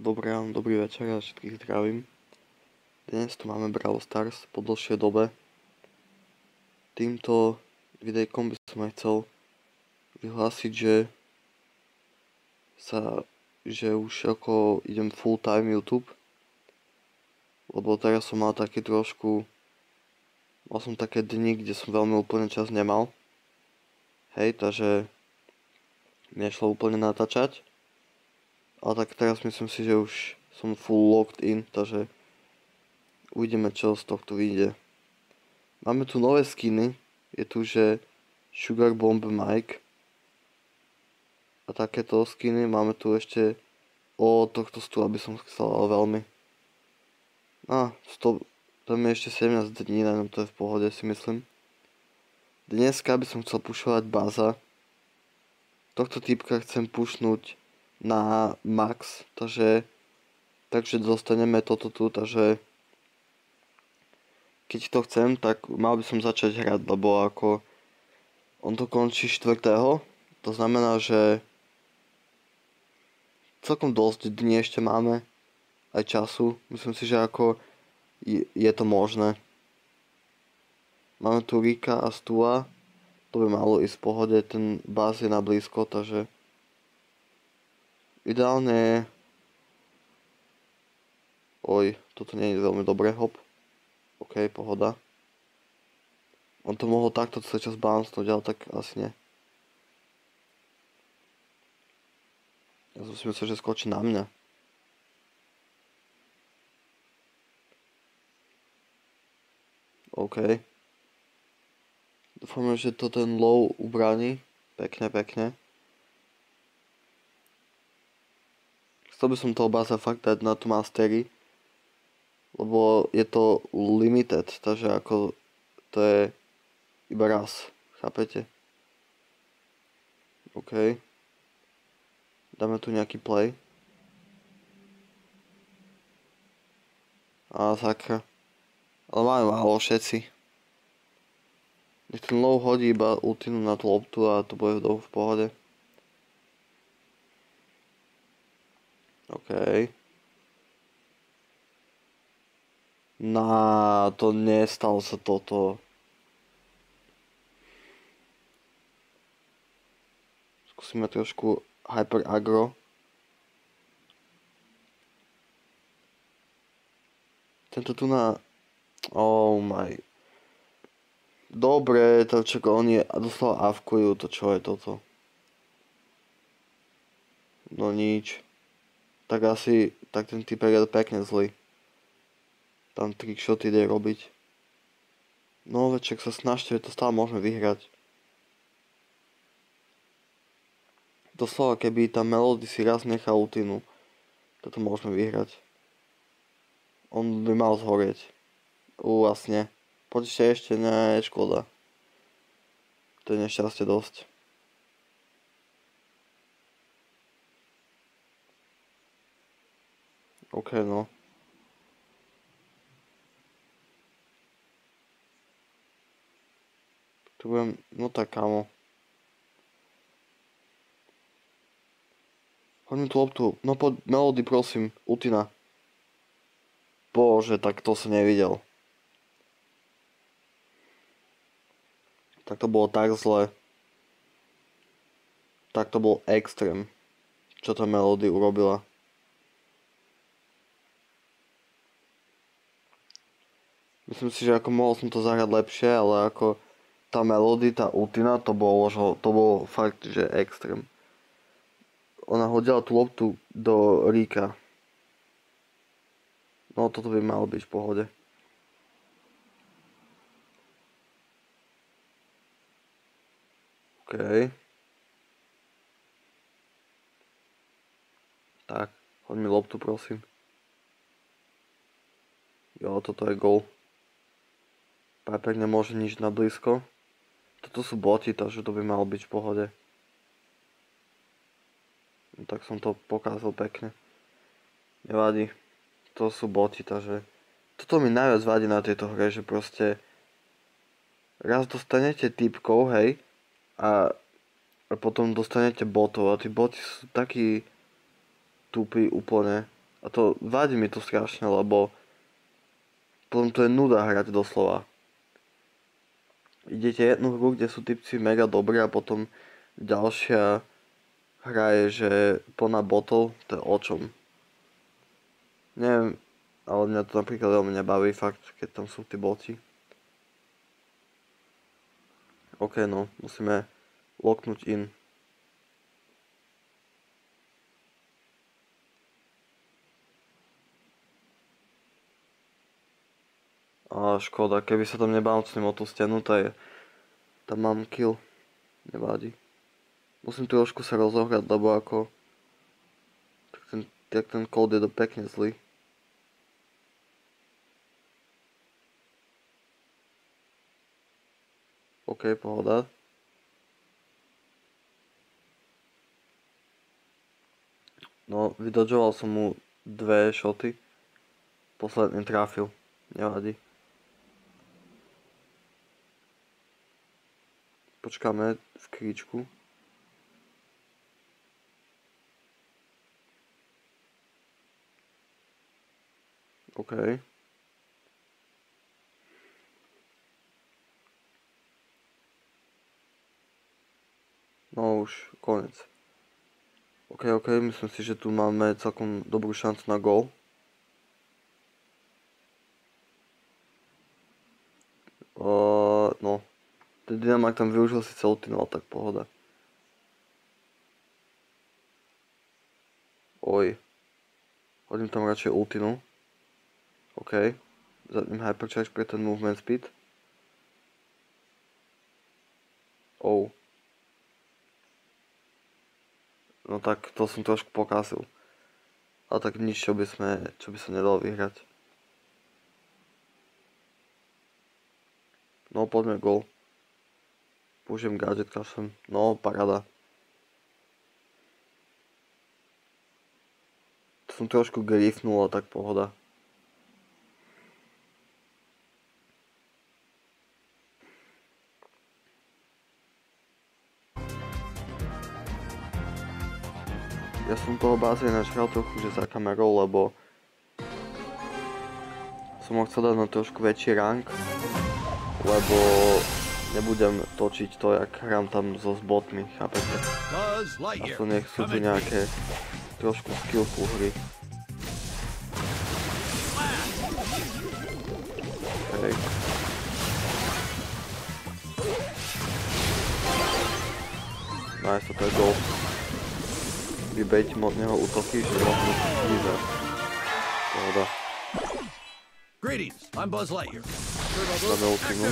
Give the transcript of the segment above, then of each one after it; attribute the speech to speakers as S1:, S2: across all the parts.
S1: Dobré ráno, dobrý večer a všetkých zdravím. Dnes tu máme Brawl Stars po dlhšej dobe. Týmto videjkom by som aj chcel vyhlásiť, že už ako idem full time YouTube. Lebo teraz som mal som také dni, kde som veľmi úplne čas nemal. Hej, takže nešlo úplne natáčať. Ale tak teraz myslím si, že už som full locked in, takže uvidíme, čo z tohto vyjde. Máme tu nové skiny. Je tu, že Sugar Bomb Mike. A takéto skiny. Máme tu ešte tohto stôl, aby som chcel veľmi. Tam je ešte 17 dní, no to je v pohode, si myslím. Dneska by som chcel pušovať baza. Tohto typka chcem pušnúť na max, takže dostaneme toto tu, takže keď to chcem, tak mal by som začať hrať, lebo ako on to končí 4. To znamená, že celkom dosť dní ešte máme, aj času. Myslím si, že ako je to možné. Máme tu Rika a Stua, to by malo ísť v pohode, ten bás je na blízko, takže ideálne toto nie je veľmi dobré, hop. OK, pohoda. On to mohol takto celý čas bouncnúť, ale tak asi nie. Ja som si myslel, že skočí na mňa. OK. Dúfam, že to ten low ubráni. Pekne. Chcel by som toho báza fakt dať na tú mastery. Lebo je to limited, takže ako to je iba raz. Chápete? OK. Dáme tu nejaký play. Sakra. Ale máme málo všetci. Nech ten low hodí iba ultinu na tú loptu a to bude v pohode. OK. To nestalo sa toto. Skúsime trošku hyper aggro. Tento tu na... Oh my... Dobre, to čo oni doslova avkujú, to čo je toto? No nič. Tak ten typek je pekne zlý. Tam trickshoty ide robiť. No veček sa snažte, to stále môžeme vyhrať. Doslova, keby tá Melody si raz nechal ultinu, toto môžeme vyhrať. On by mal zhorieť. Vlastne. Počte ešte, ne, škoda. To je nešťastie dosť. OK, no. Tu budem, no tak kámo. Hoď mi tú loptu. No poď, Melody, prosím, ultina. Bože, tak to som nevidel. Tak to bolo tak zle. Tak to bol extrém. Čo tá Melody urobila. Myslím si, že ako mohol som to zahrať lepšie, ale ako tá Melody, tá ultina, to bolo fakt, že extrém. Ona hodila tú loptu do Rika. No toto by malo byť v pohode. OK. Tak, hoď mi loptu, prosím. Jo, toto je gól. Piper nemôže nič na blízko. Toto sú boti, takže to by malo byť v pohode. No, tak som to pokázal pekne. Nevadí. To sú boti, takže... Toto mi najviac vadí na tejto hre, že proste... Raz dostanete typkov, hej, a potom dostanete botov a tí boti sú takí tupí úplne. A to vadí mi to strašne, lebo potom to je nuda hrať doslova. Idete jednu hru, kde sú typci mega dobrí a potom ďalšia hra je, že plná botov, to je o čom. Neviem, ale mňa to napríklad veľmi nebaví fakt, keď tam sú tí boti. OK, no, musíme locknúť in. A škoda, keby sa tam nebouncnem o tú stenu, tam mám kill. Nevadí. Musím trošku sa rozohrať, lebo ako... Tak ten kód je pekne zlý. OK, pohoda. No, vydodžoval som mu 2 šoty. Posledný trafil. Nevadí. Počkáme v kríčku. OK. No už, konec. OK, myslím si, že tu máme celkom dobrú šancu na gól. No. Ten Dynamite tam využil si celú tým, ale tak pohoda. Oj. Hodím tam radšej ultinu. OK. Zadním hypercharge pre ten movement speed. Oh. No tak to som trošku pokazil. Ale tak nič, čo by sa nedalo vyhrať. No poďme gól. Použijem gadget kašlem. No paráda. To som trošku grifnul, ale tak pohoda. Ja som toho báze ináč hral trochu, že za kamerou, lebo som ho chcel dať na trošku väčší rank, lebo nebudem točiť to, jak hrám tam so botmi, chápete? A to nech sú tu nejaké trošku skillful hry. Okay. Nice, toto je gól. Vybejtím od neho útoky, že mohli vyzať. Pohoda.
S2: Greetings, I'm Buzz Lightyear.
S1: Dáme ultinu.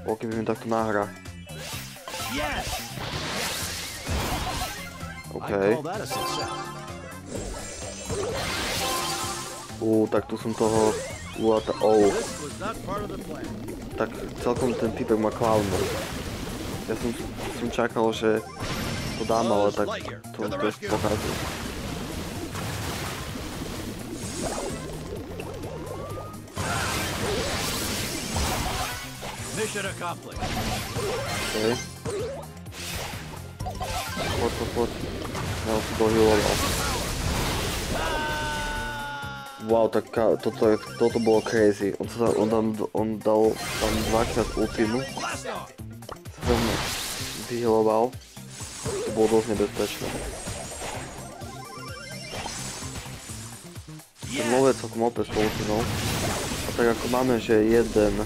S1: Pokým mi takto nahra. OK. Tak tu som toho ulata... Tak celkom ten typek má clown mode. Ja som čakal, že to dám, ale tak to dosť pokazil.
S2: Mission accomplished.
S1: OK. Poď. Ja ho tu dohealoval. Wow, tak toto bolo crazy. On dal tam dvakrát ultinu. Som vyhealoval. To bolo dosť nebezpečné. Ten lovec celkom opäť s ultinou. A tak ako máme, že jeden...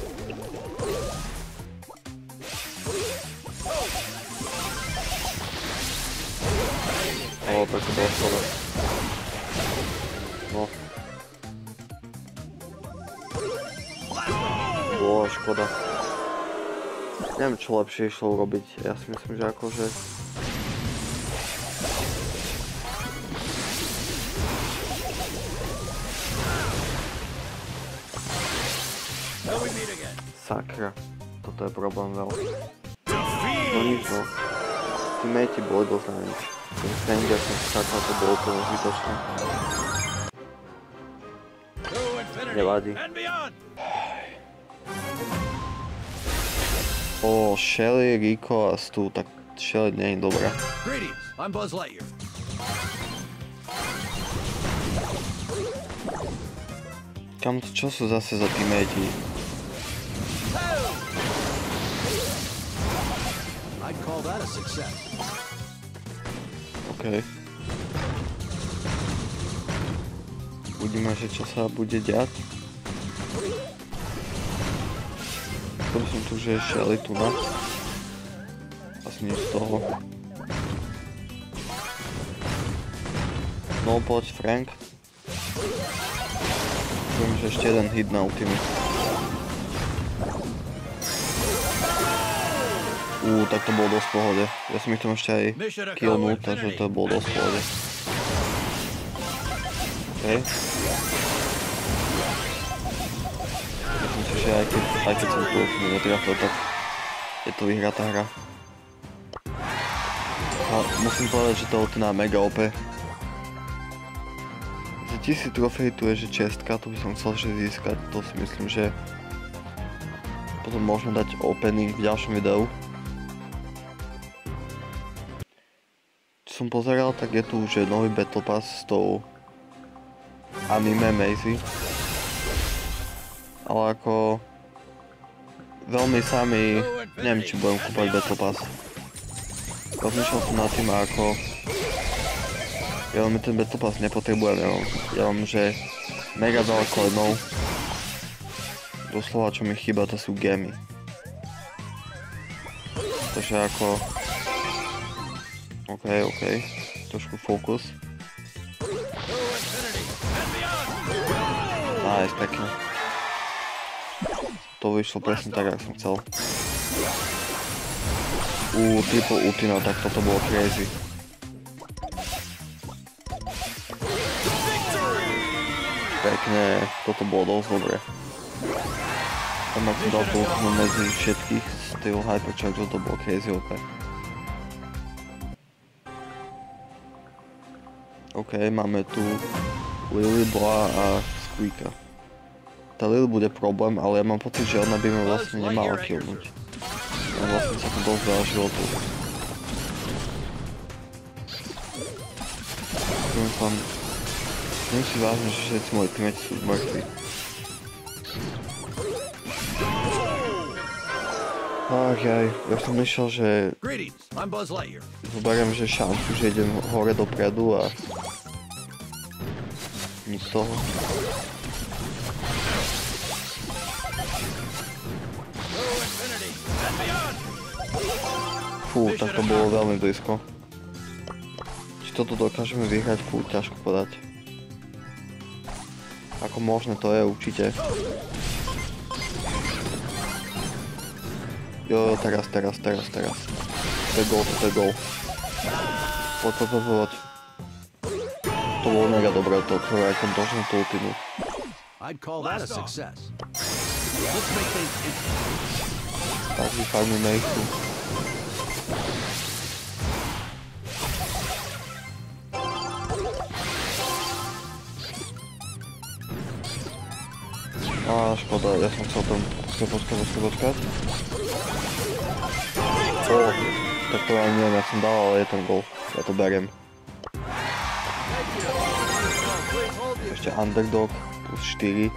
S1: tak to bolo škoda. No. Bolo škoda. Neviem, čo lepšie išlo urobiť. Ja si myslím, že akože... Sakra. Toto je problém veľký. No nič, no. Teammate boli dosť na nič. Ten Stranger som skákal, to bolo úplne zbytočné. Nevadí. Shelly, Rico a Stu, tak Shelly nie je dobrá.
S2: Greetings, I'm Buzz Lightyear.
S1: Kam, čo sú zase za teammatey?
S2: I'd call that a success.
S1: OK. Uvidíme, že čo sa bude diať. Chcel som tu, že ešte Alituna. Asi nič z toho. No poď Frank. Viem, že ešte jeden hit na ultimi. Tak to bolo dosť v pohode. Ja som ich tam ešte aj killnul, takže to bolo dosť v pohode. OK. Myslím si, že aj keď som tu netrafil, tak je to vyhratá hra. A musím povedať, že to ultina je mega OP. Za 1000 trofej tu je, že čestka, to by som chcel že získať, to si myslím, že potom môžeme dať opening v ďalšom videu. Čo som pozeral, tak je tu že nový Battle Pass s tou anime Maisie. Ale ako veľmi sami, neviem či budem kúpať Battle Pass. Rozmýšľal som nad tým ako ja veľmi ten Battle Pass nepotrebujem, ja mám že mega veľa coinov. Doslova čo mi chýba to sú gemy. Takže ako OK, trošku fokus. Nice, pekne. To vyšlo presne tak, jak som chcel. Triple ultima, tak toto bolo crazy. Pekne, toto bolo dosť dobré. Tam ak som dal tú ultimu medzi všetkých styl Hypercharge, to bolo crazy OP. OK, máme tu Lily, Boa a Squeaka. Tá Lily bude problém, ale ja mám pocit, že ona by ma vlastne nemala killnúť. Mám vlastne sa to dosť veľa životov. Neviem si vážne, že všetci moji teammates sú mŕtvi. Jaj, ja som myslel, že zoberiem, že šancu, že idem hore dopredu a nič z toho. Tak to bolo veľmi blízko. Či toto dokážeme vyhrať, ťažko podať. Ako možné to je určite. Jo, teraz. To je gól. Poď. To bolo mega dobré, to ktoré ako dožne tú ultimu. Tak vyfarmíme ich tu. Škoda, ja som chcel tam počkať. Tak to ani neviem, ja som dal, ale je tam gól. Ja to beriem. Ešte underdog plus 4.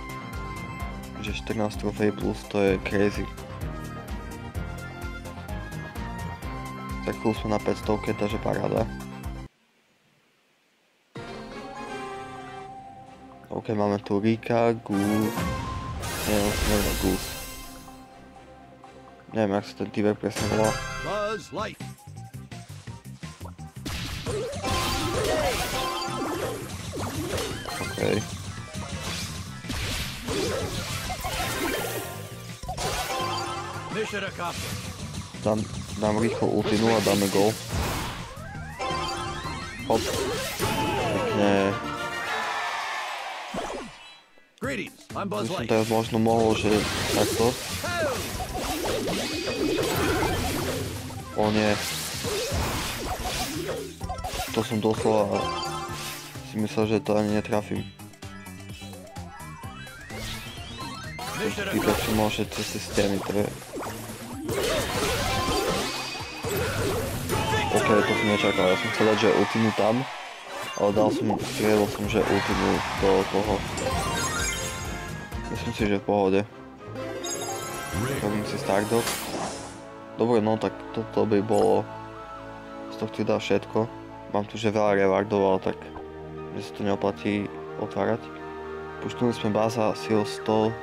S1: Že 14 trofej plus, to je crazy. Tak chvíľu sme na 500, takže paráda. OK, máme tu Rika, Goose. Neviem, Goose. Neviem, jak sa ten týbek presne volá. OK. Dám rýchlo ultinu a dáme gól. Hop. Pekne. By som teraz možno mohol, že takto. O nie. To som doslova si myslel, že to ani netrafím. Týka si môže cez tie steny, to je... OK, to som nečakal, ja som chcel dať, že ultinu tam, ale strieľal som, že ultinu do toho. Myslím si, že v pohode. Robím si Stardock. Dobre, no tak toto by bolo z tohto videa všetko. Mám tu že veľa rewardov, ale tak mne sa to neoplatí otvárať. Puštili sme Baza asi o 100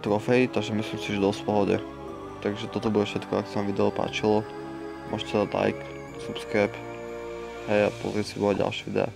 S1: trofej, takže myslím si, že dosť v pohode. Takže toto bude všetko, ak sa vám video páčilo. Môžete dať like, subscribe, hej, a pozrieť si moje ďalšie videá.